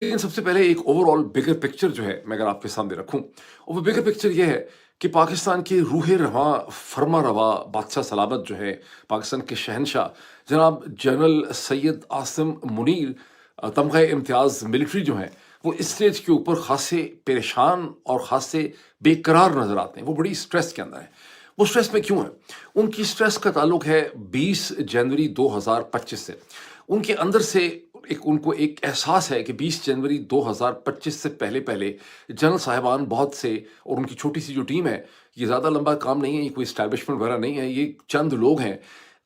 लेकिन सबसे पहले एक ओवरऑल बिगर पिक्चर जो है मैं अगर आपके सामने रखूं और वो बिगर पिक्चर ये है कि पाकिस्तान के रूहे रवा फरमा रवा बादशाह सलामत जो है पाकिस्तान के शहनशाह जनाब जनरल सैयद आसिम मुनीर तमगा इम्तियाज़ मिलिट्री जो है वो इस स्टेज के ऊपर खासे परेशान और खासे बेकरार नजर आते हैं। वो बड़ी स्ट्रेस के अंदर है। वो स्ट्रेस में क्यों है? उनकी स्ट्रेस का ताल्लुक है 20 जनवरी 2025 से। उनके अंदर से उनको एक एहसास है कि 20 जनवरी 2025 से पहले पहले जनरल साहिबान बहुत से और उनकी छोटी सी जो टीम है, ये ज़्यादा लंबा काम नहीं है, ये कोई एस्टैब्लिशमेंट वगैरह नहीं है, ये चंद लोग हैं।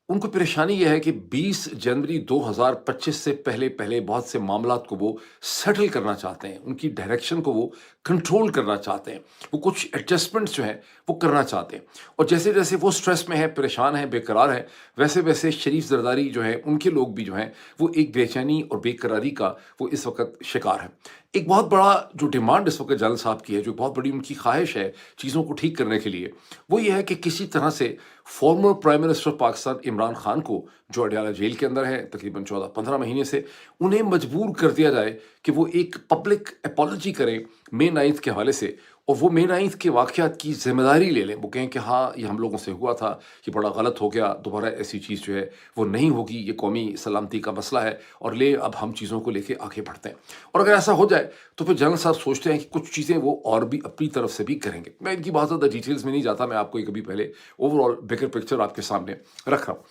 उनको परेशानी ये है कि 20 जनवरी 2025 से पहले पहले बहुत से मामलात को वो सेटल करना चाहते हैं, उनकी डायरेक्शन को वो कंट्रोल करना चाहते हैं, वो कुछ एडजस्टमेंट्स जो हैं वो करना चाहते हैं। और जैसे जैसे वो स्ट्रेस में है, परेशान है, बेकरार है, वैसे वैसे शरीफ जरदारी जो है उनके लोग भी जो हैं वो एक बेचैनी और बेकरारी का वो इस वक्त शिकार है। एक बहुत बड़ा जो डिमांड इस वक्त जलाल साहब की है, जो बहुत बड़ी उनकी ख्वाहिश है चीज़ों को ठीक करने के लिए, वो ये है कि किसी तरह से former prime minister of Pakistan Imran Khan को, जो अडयाला जेल के अंदर है तकरीबन 14-15 महीने से, उन्हें मजबूर कर दिया जाए कि वो एक पब्लिक अपॉलॉजी करें मे 9 के हवाले से, और वो मे 9 के वाक़यात की ज़िम्मेदारी ले लें। वो कहें कि हाँ, ये हम लोगों से हुआ था, ये बड़ा गलत हो गया, दोबारा ऐसी चीज़ जो है वो नहीं होगी, ये कौमी सलामती का मसला है, और ले अब हम चीज़ों को लेके आगे बढ़ते हैं। और अगर ऐसा हो जाए तो फिर जनरल साहब सोचते हैं कि कुछ चीज़ें वो और भी अपनी तरफ से भी करेंगे। मैं इनकी बहुत ज़्यादा डिटेल्स में नहीं जाता, मैं आपको एक अभी पहले ओवरऑल बिगर पिक्चर आपके सामने रख रहा हूँ।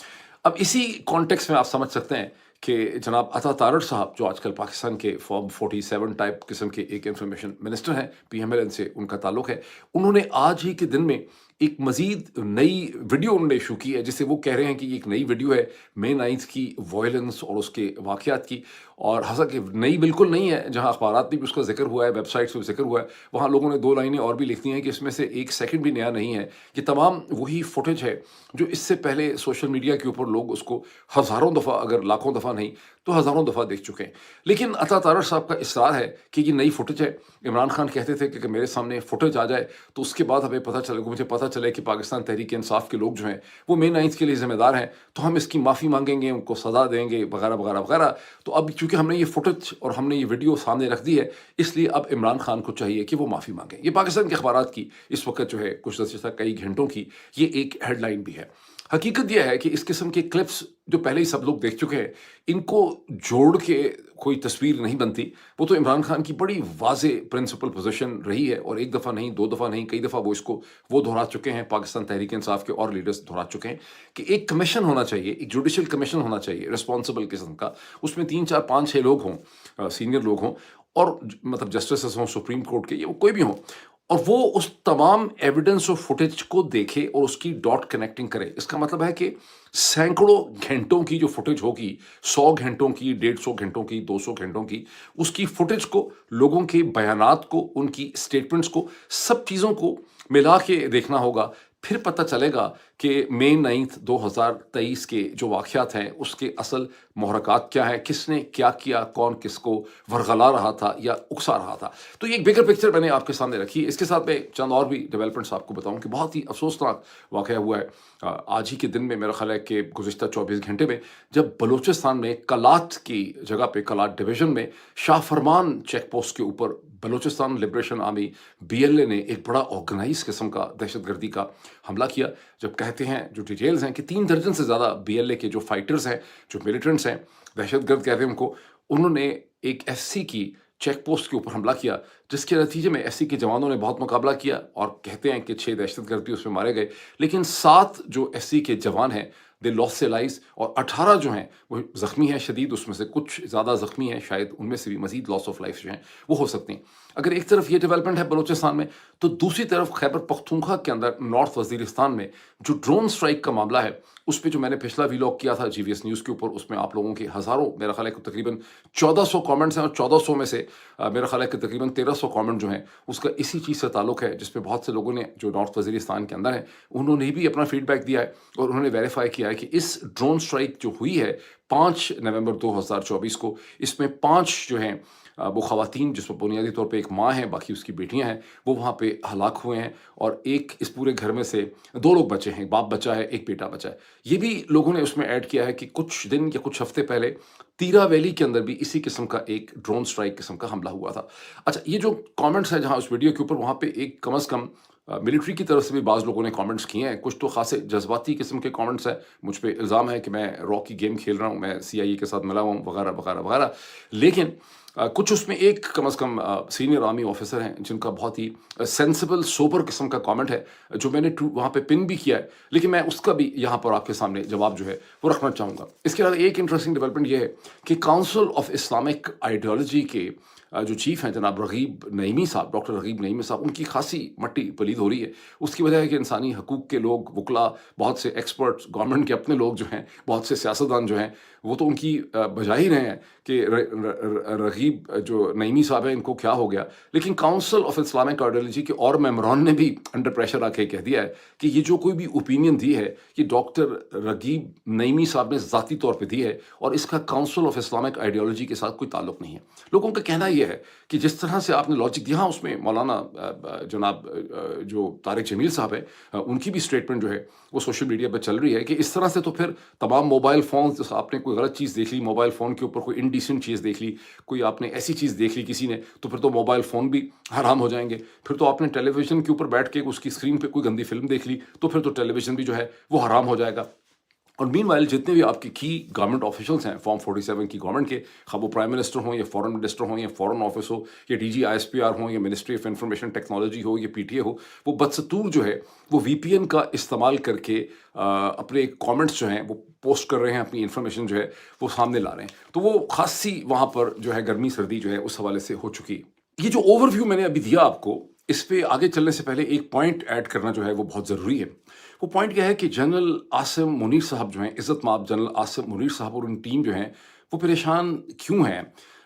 अब इसी कॉन्टेक्स्ट में आप समझ सकते हैं कि जनाब अता तारड़ साहब, जो आजकल पाकिस्तान के फॉर्म 47 टाइप किस्म के एक इंफॉर्मेशन मिनिस्टर हैं, पीएमएलएन से उनका ताल्लुक है, उन्होंने आज ही के दिन में एक मजीद नई वीडियो उन्होंने इशू की है, जिसे वो कह रहे हैं कि ये एक नई वीडियो है मे 9 की वायलेंस और उसके वाकयात की। और हालांकि नई बिल्कुल नहीं है, जहां अखबारात में भी उसका जिक्र हुआ है, वेबसाइट्स में जिक्र हुआ है, वहां लोगों ने 2 लाइनें और भी लिख दी हैं कि इसमें से एक सेकंड भी नया नहीं है। ये तमाम वही फुटेज है जो इससे पहले सोशल मीडिया के ऊपर लोग उसको हज़ारों दफ़ा, अगर लाखों दफ़ा नहीं तो हज़ारों दफ़ा देख चुके हैं। लेकिन अता तारड़ साहब का इसरार है कि ये नई फुटेज है। इमरान खान कहते थे कि मेरे सामने फुटेज आ जाए तो उसके बाद हमें पता चले, मुझे पता चले कि पाकिस्तान तहरीक इंसाफ के लोग जो हैं वो मे 9 के लिए ज़िम्मेदार हैं, तो हम इसकी माफ़ी मांगेंगे, उनको सज़ा देंगे, वगैरह वगैरह वगैरह। तो अब चूंकि हमने ये फुटेज और हमने ये वीडियो सामने रख दी है, इसलिए अब इमरान खान को चाहिए कि वो माफ़ी मांगें। ये पाकिस्तान के अखबारात की इस वक्त जो है कुछ दस कई घंटों की ये एक हेडलाइन भी है। हकीकत यह है कि इस किस्म के क्लिप्स जो पहले ही सब लोग देख चुके हैं, इनको जोड़ के कोई तस्वीर नहीं बनती। वो तो इमरान खान की बड़ी वाज़े प्रिंसिपल पोजीशन रही है, और एक दफ़ा नहीं, दो दफ़ा नहीं, कई दफ़ा वो इसको वो दोहरा चुके हैं, पाकिस्तान तहरीक इंसाफ के और लीडर्स दोहरा चुके हैं कि एक कमीशन होना चाहिए, एक जुडिशल कमीशन होना चाहिए रिस्पॉन्सिबल किस्म का। उसमें 3 4 5 6 लोग हों, सीनियर लोग हों, और मतलब जस्टिस हों सुप्रीम कोर्ट के, ये वो कोई भी हों, और वो उस तमाम एविडेंस और फुटेज को देखे और उसकी डॉट कनेक्टिंग करे। इसका मतलब है कि सैकड़ों घंटों की जो फुटेज होगी, 100 घंटों की, 150 घंटों की, 200 घंटों की, उसकी फुटेज को, लोगों के बयानात को, उनकी स्टेटमेंट्स को, सब चीज़ों को मिला के देखना होगा। फिर पता चलेगा कि मे 9 2023 के जो वाक़यात हैं उसके असल मुहर्रकात क्या हैं, किसने क्या किया, कौन किसको वरगला रहा था या उकसा रहा था। तो ये एक बिगर पिक्चर मैंने आपके सामने रखी है। इसके साथ मैं चंद और भी डेवलपमेंट्स आपको बताऊं कि बहुत ही अफसोसनाक वाक़या हुआ है आज ही के दिन में, मेरा ख्याल है कि गुज़िश्ता 24 घंटे में, जब बलूचिस्तान में कलात की जगह पे, कलात डिवीज़न में शाह फरमान चेक पोस्ट के ऊपर बलूचिस्तान लिबरेशन आर्मी बीएलए ने एक बड़ा ऑर्गेनाइज किस्म का दहशतगर्दी का हमला किया। जब कहते हैं, जो डिटेल्स हैं, कि 3 दर्जन से ज़्यादा बीएलए के जो फाइटर्स हैं, जो मिलिटेंट्स हैं, दहशतगर्द कहते हैं उनको, उन्होंने एक एससी की चेक पोस्ट के ऊपर हमला किया, जिसके नतीजे में एससी के जवानों ने बहुत मुकाबला किया, और कहते हैं कि 6 दहशतगर्द भी उसमें मारे गए। लेकिन 7 जो एससी के जवान हैं, दे लॉस्ट देयर लाइव्स, और 18 जो हैं वो ज़ख्मी हैं शदीद, उसमें से कुछ ज़्यादा ज़ख्मी हैं, शायद उनमें से भी मज़ीद लॉस ऑफ लाइफ जो हैं वो हो सकती हैं। अगर एक तरफ ये डेवलपमेंट है बलूचिस्तान में, तो दूसरी तरफ खैबर पख्तूनख्वा के अंदर नॉर्थ वज़ीरिस्तान में जो ड्रोन स्ट्राइक का मामला है, उस पे जो मैंने पिछला व्लॉग किया था जीवीएस न्यूज़ के ऊपर, उसमें आप लोगों के हज़ारों, मेरा ख्याल है कि तकरीबन 1400 कमेंट्स हैं, और 1400 में से मेरा ख्याल है कि तकरीबन 1300 कमेंट जो हैं उसका इसी चीज़ से ताल्लुक है, जिसपे बहुत से लोगों ने, जो नॉर्थ वज़ीरिस्तान के अंदर हैं, उन्होंने भी अपना फीडबैक दिया है, और उन्होंने वेरीफाई किया है कि इस ड्रोन स्ट्राइक जो हुई है 5 नवंबर 2024 को, इसमें 5 जो हैं وہ خواتین جس میں بنیادی طور پہ ایک ماں ہے، باقی اس کی بیٹیاں ہیں، وہ وہاں پہ ہلاک ہوئے ہیں، اور ایک اس پورے گھر میں سے 2 لوگ بچے ہیں، باپ بچا ہے، ایک بیٹا بچا ہے۔ یہ بھی لوگوں نے اس میں ایڈ کیا ہے کہ کچھ دن یا کچھ ہفتے پہلے تیرا ویلی کے اندر بھی اسی قسم کا ایک ڈرون سٹرائک قسم کا حملہ ہوا تھا۔ اچھا، یہ جو کامنٹس ہیں جہاں اس ویڈیو کے اوپر، وہاں پہ ایک کم از کم ملٹری کی طرف سے بھی بعض لوگوں نے کامنٹس کیے ہیں، کچھ تو خاصے جذباتی قسم کے کامنٹس ہیں، مجھ پہ الزام ہے کہ میں راکی گیم کھیل رہا ہوں، میں CIA کے ساتھ ملا ہوا ہوں، وغیرہ وغیرہ وغیرہ۔ لیکن کچھ اس میں ایک کم از کم سینئر آرمی آفیسر ہیں جن کا بہت ہی سینسیبل سوبر قسم کا کامنٹ ہے، جو میں نے وہاں پہ پن بھی کیا ہے، لیکن میں اس کا بھی یہاں پر آپ کے سامنے جواب جو ہے وہ رکھنا چاہوں گا۔ اس کے علاوہ ایک انٹرسٹنگ ڈیولپمنٹ یہ ہے کہ کاؤنسل آف اسلامک آئیڈیالوجی کے جو چیف ہیں جناب رغیب نعیمی صاحب، ڈاکٹر رغیب نعیمی صاحب، ان کی خاصی مٹی پلید ہو رہی ہے۔ اس کی وجہ ہے کہ انسانی حقوق کے لوگ، وکلا، بہت سے ایکسپرٹس، گورنمنٹ کے اپنے لوگ جو ہیں، بہت سے سیاستدان جو ہیں، وہ تو ان کی بجا ہی رہے ہیں کہ رغیب جو نعیمی صاحب ہیں ان کو کیا ہو گیا، لیکن کاؤنسل آف اسلامک آئیڈیالوجی کے اور ممبران نے بھی انڈر پریشر آ کے کہہ دیا ہے کہ یہ جو کوئی بھی اوپینین دی ہے یہ ڈاکٹر رغیب نعیمی صاحب نے ذاتی طور پہ دی ہے، اور اس کا کاؤنسل آف اسلامک آئیڈیالوجی کے ساتھ کوئی تعلق نہیں ہے۔ لوگوں کا کہنا یہ ہے کہ جس طرح سے آپ نے لاجک دیا، اس میں مولانا جناب جو طارق جمیل صاحب ہیں، ان کی بھی اسٹیٹمنٹ جو ہے وہ سوشل میڈیا پہ چل رہی ہے کہ اس طرح سے تو پھر تمام موبائل فونز، آپ نے کوئی غلط چیز دیکھ لی موبائل فون کے اوپر، کوئی انڈیسنٹ چیز دیکھ لی، کوئی آپ نے ایسی چیز دیکھ لی کسی نے، تو پھر تو موبائل فون بھی حرام ہو جائیں گے۔ پھر تو آپ نے ٹیلی ویژن کے اوپر بیٹھ کے اس کی اسکرین پہ کوئی گندی فلم دیکھ لی، تو پھر تو ٹیلی ویژن بھی جو ہے وہ حرام ہو جائے گا۔ اور مین وائل جتنے بھی آپ کی گورنمنٹ آفیشلس ہیں فارم 47 کی گورنمنٹ کے، خواہ وہ پرائم منسٹر ہوں یا فورن منسٹر ہوں یا فورن آفس ہو یا DG ISPR ہوں یا منسٹری آف انفارمیشن ٹیکنالوجی ہو یا PTA ہو، وہ بدستور جو ہے وہ VPN کا استعمال کر کے اپنے کامنٹس جو ہیں وہ پوسٹ کر رہے ہیں، اپنی انفارمیشن جو ہے وہ سامنے لا رہے ہیں۔ تو وہ خاصی وہاں پر جو ہے گرمی سردی جو ہے اس حوالے سے ہو چکی ہے۔ یہ جو اوور ویو میں نے ابھی دیا آپ کو، اس پہ آگے چلنے سے پہلے ایک پوائنٹ ایڈ کرنا جو ہے وہ بہت ضروری ہے۔ وہ پوائنٹ کیا ہے کہ جنرل عاصم منیر صاحب جو ہیں، عزت مآب جنرل عاصم منیر صاحب اور ان ٹیم جو ہیں وہ پریشان کیوں ہیں؟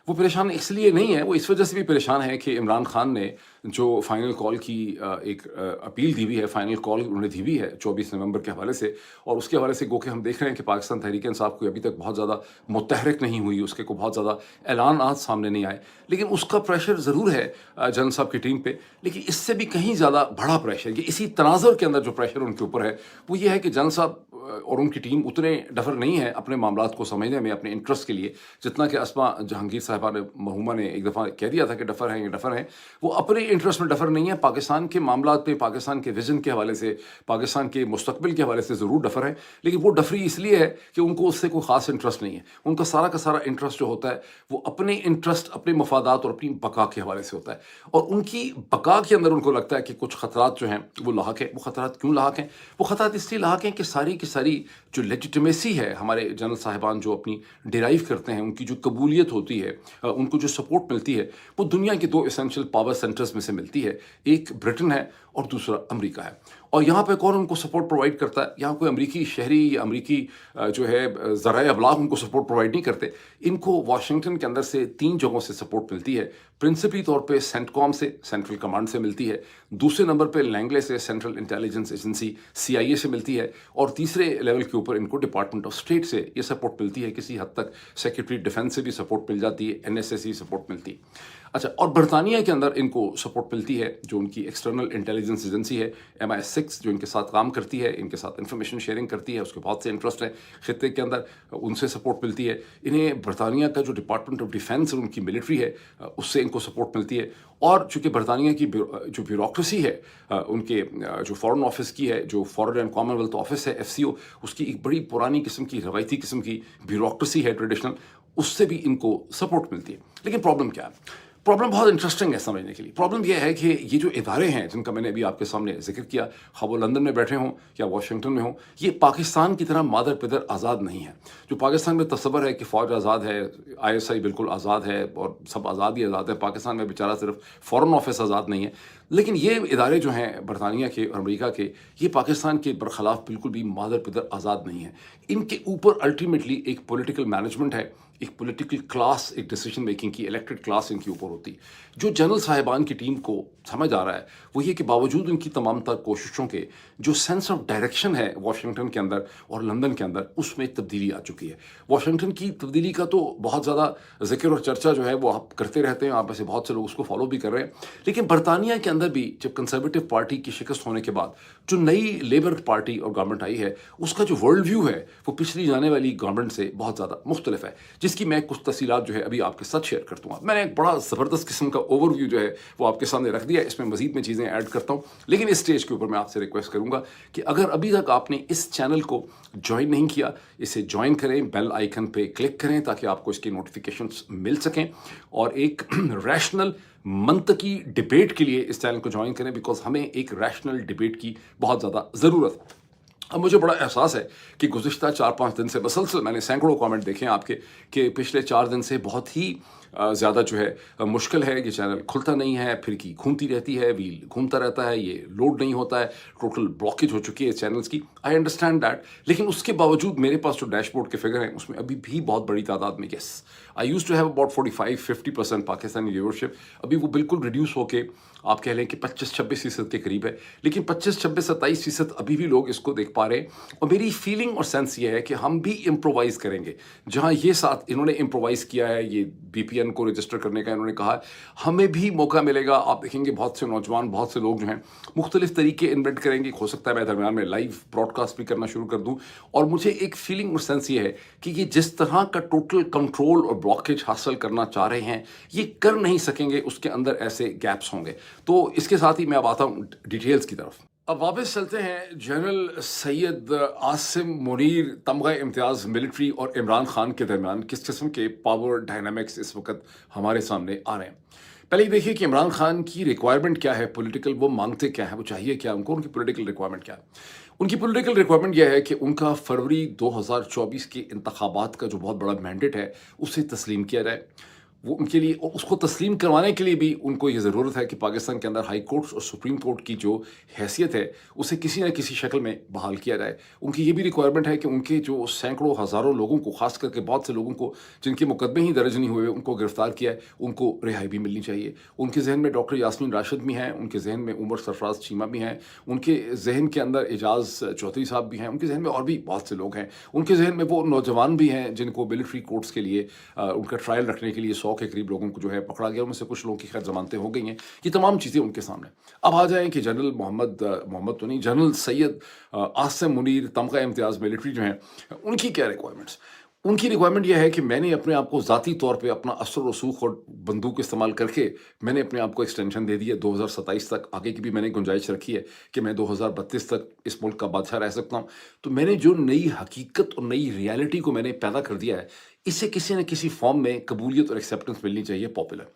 وہ پریشان اس لیے نہیں ہے، وہ اس وجہ سے بھی پریشان ہے کہ عمران خان نے جو فائنل کال کی ایک اپیل دی ہوئی ہے، فائنل کال انہوں نے دی ہوئی ہے 24 نومبر کے حوالے سے، اور اس کے حوالے سے گو کہ ہم دیکھ رہے ہیں کہ پاکستان تحریک انصاف کو ابھی تک بہت زیادہ متحرک نہیں ہوئی، اس کے کوئی بہت زیادہ اعلانات سامنے نہیں آئے، لیکن اس کا پریشر ضرور ہے جنرل صاحب کی ٹیم پہ۔ لیکن اس سے بھی کہیں زیادہ بڑا پریشر، یہ اسی تناظر کے اندر جو پریشر ان کے اوپر ہے وہ یہ ہے کہ جنرل صاحب اور ان کی ٹیم اتنے ڈفر نہیں ہے اپنے معاملات کو سمجھنے میں اپنے انٹرسٹ کے لیے، جتنا کہ اسما جہانگیر صاحبہ نے، مرحومہ نے ایک دفعہ کہہ دیا تھا کہ ڈفر ہیں، یہ ڈفر ہیں۔ وہ اپنے انٹرسٹ میں ڈفر نہیں ہے، پاکستان کے معاملات پہ، پاکستان کے ویژن کے حوالے سے، پاکستان کے مستقبل کے حوالے سے ضرور ڈفر ہے، لیکن وہ ڈفری اس لیے ہے کہ ان کو اس سے کوئی خاص انٹرسٹ نہیں ہے۔ ان کا سارا انٹرسٹ جو ہوتا ہے وہ اپنے انٹرسٹ، اپنے مفادات اور اپنی بقا کے حوالے سے ہوتا ہے، اور ان کی بقا کے اندر ان کو لگتا ہے کہ کچھ خطرات جو ہیں وہ لاحق ہیں۔ وہ خطرات کیوں لاحق ہیں؟ وہ خطرات اس لیے لاحق ہیں کہ ساری کی ساری جو لیجیٹمیسی ہے ہمارے جنرل صاحبان جو اپنی ڈیرائیو کرتے ہیں، ان کی جو قبولیت ہوتی ہے، ان کو جو سپورٹ ملتی ہے، وہ دنیا کے 2 اسینشل پاور سینٹرز میں سے ملتی ہے، ایک برٹن ہے اور دوسرا امریکہ ہے۔ اور یہاں پہ کون ان کو سپورٹ پرووائڈ کرتا ہے؟ یہاں کوئی امریکی شہری یا امریکی جو ہے ذرائع ابلاغ ان کو سپورٹ پرووائڈ نہیں کرتے۔ ان کو واشنگٹن کے اندر سے 3 جگہوں سے سپورٹ ملتی ہے۔ پرنسپلی طور پہ سینٹ کام سے، سینٹرل کمانڈ سے ملتی ہے، دوسرے نمبر پہ لینگلے سے، سینٹرل انٹیلیجنس ایجنسی CIA سے ملتی ہے، اور تیسرے لیول کے اوپر ان کو ڈپارٹمنٹ آف اسٹیٹ سے یہ سپورٹ ملتی ہے، کسی حد تک سیکرٹری ڈیفنس سے بھی سپورٹ مل جاتی ہے، NSA سے سپورٹ ملتی ہے۔ اچھا، اور برطانیہ کے اندر ان کو سپورٹ ملتی ہے جو ان کی ایکسٹرنل انٹیلیجنس ایجنسی ہے MI6، جو ان کے ساتھ کام کرتی ہے، ان کے ساتھ انفارمیشن شیئرنگ کرتی ہے، اس کے بہت سے انٹرسٹ ہیں خطے کے اندر، ان سے سپورٹ ملتی ہے۔ انہیں برطانیہ کا جو ڈپارٹمنٹ آف ڈیفنس اور ان کی ملٹری ہے اس سے ان کو سپورٹ ملتی ہے، اور چونکہ برطانیہ کی جو بیوروکریسی ہے ان کے جو فورن آفس کی ہے، جو فورن اینڈ کامن ویلتھ آفس ہے FCO، اس کی ایک بڑی پرانی قسم کی، روایتی قسم کی بیوروکریسی ہے ٹریڈیشنل، اس سے بھی ان کو سپورٹ ملتی ہے۔ لیکن پرابلم کیا ہے؟ پرابلم بہت انٹرسٹنگ ہے سمجھنے کے لیے۔ پرابلم یہ ہے کہ یہ جو ادارے ہیں جن کا میں نے ابھی آپ کے سامنے ذکر کیا، خواہ وہ لندن میں بیٹھے ہوں یا واشنگٹن میں ہوں، یہ پاکستان کی طرح مادر پدر آزاد نہیں ہے۔ جو پاکستان میں تصور ہے کہ فوج آزاد ہے، ISI بالکل آزاد ہے اور سب آزاد ہی آزاد ہے، پاکستان میں بیچارہ صرف فورن آفس آزاد نہیں ہے، لیکن یہ ادارے جو ہیں برطانیہ کے اور امریکہ کے، یہ پاکستان کے برخلاف بالکل بھی مادر پدر آزاد نہیں ہیں۔ ان کے اوپر الٹیمیٹلی ایک پولیٹیکل مینجمنٹ ہے، एक पॉलिटिकल क्लास, एक डिसीजन मेकिंग की इलेक्टेड क्लास इनके ऊपर होती। जो जनरल साहिबान की टीम को समझ आ रहा है वो ये कि बावजूद उनकी तमाम तर कोशिशों के जो सेंस ऑफ डायरेक्शन है वाशिंगटन के अंदर और लंदन के अंदर, उसमें तब्दीली आ चुकी है। वाशिंगटन की तब्दीली का तो बहुत ज़्यादा जिक्र और चर्चा जो है वो आप करते रहते हैं, आप में से बहुत से लोग उसको फॉलो भी कर रहे हैं। लेकिन बरतानिया के अंदर भी जब कंजर्वेटिव पार्टी की शिकस्त होने के बाद जो नई लेबर पार्टी और गवर्नमेंट आई है, उसका जो वर्ल्ड व्यू है वो पिछली जाने वाली गवर्नमेंट से बहुत ज़्यादा मुख्तलिफ है, जिसकी मैं कुछ तफसीलात जो है अभी आपके साथ शेयर करता हूँ। मैंने एक बड़ा ज़बरदस्त किस्म का ओवरव्यू जो है वो आपके सामने रख दिया, इसमें मजीद में चीज़ें ऐड करता हूँ। लेकिन इस स्टेज के ऊपर मैं आपसे रिक्वेस्ट करूँगा कि अगर अभी तक आपने इस चैनल को ज्वाइन नहीं किया, इसे ज्वाइन करें, बेल आइकन पे क्लिक करें ताकि आपको इसकी नोटिफिकेशंस मिल सकें, और एक रैशनल मंतकी डिबेट के लिए इस चैनल को ज्वाइन करें, बिकॉज हमें एक रैशनल डिबेट की बहुत ज़्यादा ज़रूरत है। अब मुझे बड़ा एहसास है कि गुज़िश्ता 4-5 दिन से मसलसल मैंने सैकड़ों कमेंट देखे हैं आपके कि पिछले 4 दिन से बहुत ही ज़्यादा जो है मुश्किल है, ये चैनल खुलता नहीं है, फिर की घूमती रहती है, व्हील घूमता रहता है, ये लोड नहीं होता है, टोटल ब्लॉकेज हो चुकी है चैनल्स की। आई अंडरस्टैंड दैट, लेकिन उसके बावजूद मेरे पास जो डैशबोर्ड के फिगर हैं उसमें अभी भी बहुत बड़ी तादाद में, yes, I use to have about 45-50% Pakistani viewership, अभी वो बिल्कुल रिड्यूस होके आप कह लें कि 25-26% के करीब है, लेकिन 25-26-27% अभी भी लोग इसको देख पा रहे हैं। और मेरी फीलिंग और सेंस ये है कि हम भी इम्प्रोवाइज़ करेंगे, जहाँ ये साथ इन्होंने इम्प्रोवाइज़ किया है, ये VPN को रजिस्टर करने का इन्होंने कहा, हमें भी मौका मिलेगा। आप देखेंगे बहुत से नौजवान, बहुत से लोग जो हैं मुख्तलिफ तरीके इन्वेंट करेंगे। हो सकता है मैं दरमियान में लाइव ब्रॉडकास्ट भी करना शुरू कर दूँ, और मुझे एक फीलिंग और सेंस ये है कि ये जिस तरह का टोटल कंट्रोल और ब्लॉकेज हासिल करना चाह रहे हैं ये कर नहीं सकेंगे, उसके अंदर ऐसे गैप्स होंगे। तो इसके साथ ही मैं अब आता हूँ डिटेल्स की तरफ। अब वापस चलते हैं जनरल सैयद आसिम मुनीर तमगा इम्तियाज़ मिलिट्री और इमरान खान के दरमियान किस किस्म के पावर डायनामिक्स इस वक्त हमारे सामने आ रहे हैं। पहले ये देखिए कि इमरान खान की रिक्वायरमेंट क्या है पॉलिटिकल, वो मांगते क्या है, वो चाहिए क्या उनको, उनकी पॉलिटिकल रिक्वायरमेंट क्या है। उनकी पॉलिटिकल रिक्वायरमेंट यह है कि उनका फरवरी 2024 के इंतखाबात का जो बहुत बड़ा मैंडेट है उसे तस्लीम किया जाए। वो उनके लिए, और उसको तस्लीम करवाने के लिए भी उनको ये ज़रूरत है कि पाकिस्तान के अंदर हाई कोर्ट्स और सुप्रीम कोर्ट की जो हैसियत है उसे किसी न किसी शक्ल में बहाल किया जाए। उनकी ये भी रिक्वायरमेंट है कि उनके जो सैकड़ों हज़ारों लोगों को, ख़ास करके बहुत से लोगों को जिनके मुकदमे ही दर्ज नहीं हुए, उनको गिरफ़्तार किया है, उनको रिहाई भी मिलनी चाहिए। उनके जहन में डॉक्टर यास्मीन राशिद भी हैं, उनके जहन में उमर सरफराज चीमा भी हैं, उनके जहन के अंदर एजाज़ चौधरी साहब भी हैं, उनके जहन में और भी बहुत से लोग हैं, उनके जहन में वो नौजवान भी हैं जिनको मिलिट्री कोर्ट्स के लिए उनका ट्रायल रखने के लिए 100 के करीब लोगों को जो है पकड़ा गया, उनमें से कुछ लोगों की खैर जमानतें हो गई हैं। ये तमाम चीज़ें उनके सामने। अब आ जाएं कि जनरल मोहम्मद तो नहीं, जनरल सैयद आसिम मुनीर तमगा इम्तियाज़ मिलिट्री जो हैं, उनकी क्या रिक्वायरमेंट्स। उनकी रिक्वायरमेंट यह है कि मैंने अपने आप को ज़ाती तौर पे अपना असर रसूख और बंदूक इस्तेमाल करके मैंने अपने आप को एक्सटेंशन दे दी है 2027 तक। आगे की भी मैंने गुंजाइश रखी है कि मैं 2032 तक इस मुल्क का बादशाह रह सकता हूँ। तो मैंने जो नई हकीकत और नई रियलिटी को मैंने पैदा कर दिया है, इससे किसी न किसी फॉर्म में कबूलियत और एक्सेप्टेंस मिलनी चाहिए पॉपुलर।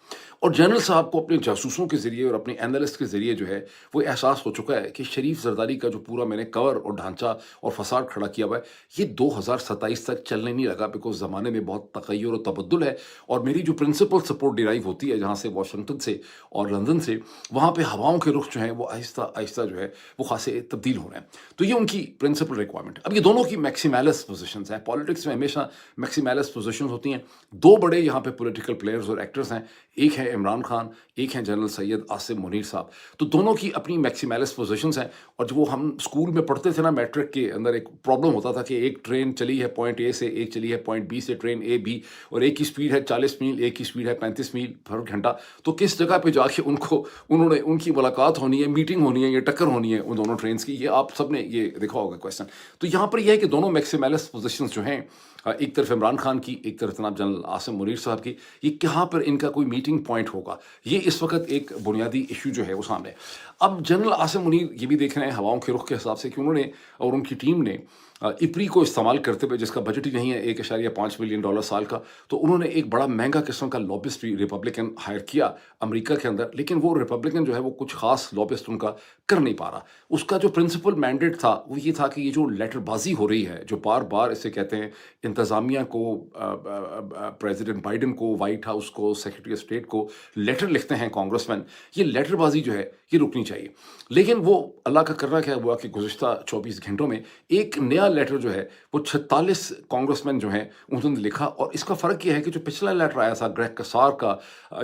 और जनरल साहब को अपने जासूसों के ज़रिए और अपने एनालिस्ट के ज़रिए जो है वो एहसास हो चुका है कि शरीफ जरदारी का जो पूरा मैंने कवर और ढांचा और फसाद खड़ा किया हुआ है ये 2027 तक चलने नहीं लगा, बिकॉज ज़माने में बहुत तग़य्युर और तबद्दुल है। और मेरी जो प्रिंसिपल सपोर्ट डिराइव होती है जहाँ से, वाशिंगटन से और लंदन से, वहाँ पे हवाओं के रुख जो हैं वो आहिस्ता आहिस्ता जो है वो खासे तब्दील हो रहे हैं। तो ये उनकी प्रिंसिपल रिक्वायरमेंट। अब ये दोनों की मैक्सिमैलिस पोजीशंस हैं। पॉलिटिक्स में हमेशा मैक्सिमैलिस पोजीशंस होती हैं। दो बड़े यहाँ पे पॉलिटिकल प्लेयर्स और एक्टर्स हैं, एक है इमरान खान, एक है जनरल सैयद आसिम मुनीर साहब। तो दोनों की अपनी मैक्सिमैलिस पोजीशंस हैं। और जब वो हम स्कूल में पढ़ते थे ना, मैट्रिक के अंदर एक प्रॉब्लम होता था कि एक ट्रेन चली है पॉइंट ए से, एक चली है पॉइंट बी से, ट्रेन ए बी, और एक की स्पीड है 40 मील, एक की स्पीड है 35 मील हर घंटा। तो किस जगह पे जाके उनकी मुलाकात होनी है, मीटिंग होनी है, ये टक्कर होनी है उन दोनों ट्रेन की, ये आप सब ने ये देखा होगा क्वेश्चन। तो यहाँ पर यह है कि दोनों मैक्सिमैलिस पोजीशंस जो हैं, एक तरफ इमरान खान की, एक तरफ जनाब जनरल आसिम मुनीर साहब की, ये कहाँ पर इनका कोई मीटिंग पॉइंट होगा, ये इस वक्त एक बुनियादी इशू जो है वो सामने। अब जनरल आसिम मुनीर ये भी देख रहे हैं हवाओं के रुख के हिसाब से कि उन्होंने और उनकी टीम ने इपरी को इस्तेमाल करते हुए, जिसका बजट ही नहीं है $1.5 मिलियन साल का, तो उन्होंने एक बड़ा महंगा किस्म का लॉबिस्ट रिपब्लिकन हायर किया अमेरिका के अंदर। लेकिन वो रिपब्लिकन जो है वो कुछ खास लॉबिस्ट उनका कर नहीं पा रहा। उसका जो प्रिंसिपल मैंडेट था वो ये था कि ये जो लेटरबाजी हो रही है, जो बार बार इसे कहते हैं इंतज़ामिया को, प्रेसिडेंट बाइडन को, वाइट हाउस को, सेक्रेटरी ऑफ स्टेट को लेटर लिखते हैं कांग्रेसमैन, ये लेटरबाजी जो है ये रुकनी चाहिए। लेकिन वो अल्लाह का करना क्या हुआ कि गुज़िश्ता 24 घंटों में एक नया لیٹر جو ہے وہ 46 کانگریس مین جو ہیں انہوں نے لکھا، اور اس کا فرق یہ ہے کہ جو پچھلا لیٹر آیا تھا گریگ کسار کا،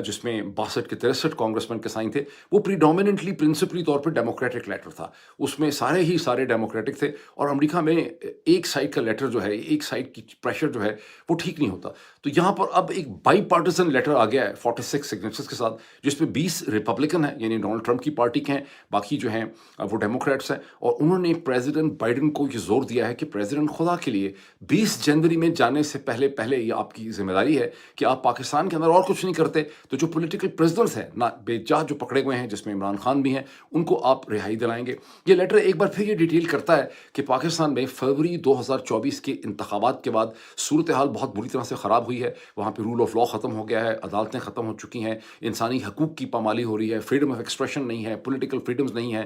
جس میں 62 کے 63 کانگریس مین کے سائن تھے، وہ پریڈومیننٹلی پرنسپلی طور پہ ڈیموکریٹک لیٹر تھا، اس میں سارے ڈیموکریٹک تھے، اور امریکہ میں ایک سائڈ کا لیٹر جو ہے، ایک سائڈ کی پریشر جو ہے وہ ٹھیک نہیں ہوتا. تو یہاں پر اب ایک بائی پارٹیزن لیٹر آ گیا ہے 46 سگنیچرز کے ساتھ، جس میں 20 ریپبلکن ہیں، یعنی ڈونلڈ ٹرمپ کی پارٹی کے ہیں، باقی جو ہیں وہ ڈیموکریٹس ہیں. اور انہوں نے پریزیڈنٹ بائیڈن کو یہ زور دیا ہے کہ پریزیڈنٹ خدا کے لیے 20 جنوری میں جانے سے پہلے یہ آپ کی ذمہ داری ہے کہ آپ پاکستان کے اندر اور کچھ نہیں کرتے تو جو پولیٹیکل پریزنرز ہیں، نہ بے جا جو پکڑے ہوئے ہیں، جس میں عمران خان بھی ہیں، ان کو آپ رہائی دلائیں گے. یہ لیٹر ایک بار پھر یہ ڈیٹیل کرتا ہے کہ پاکستان میں فروری 2024 کے انتخابات کے بعد صورتحال بہت بری طرح سے خراب ہوئی ہے. وہاں پہ رول آف لا ختم ہو گیا ہے، عدالتیں ختم ہو چکی ہیں، انسانی حقوق کی پامالی ہو رہی ہے، فریڈم آف ایکسپریشن نہیں ہے، پولیٹیکل فریڈمز نہیں ہیں.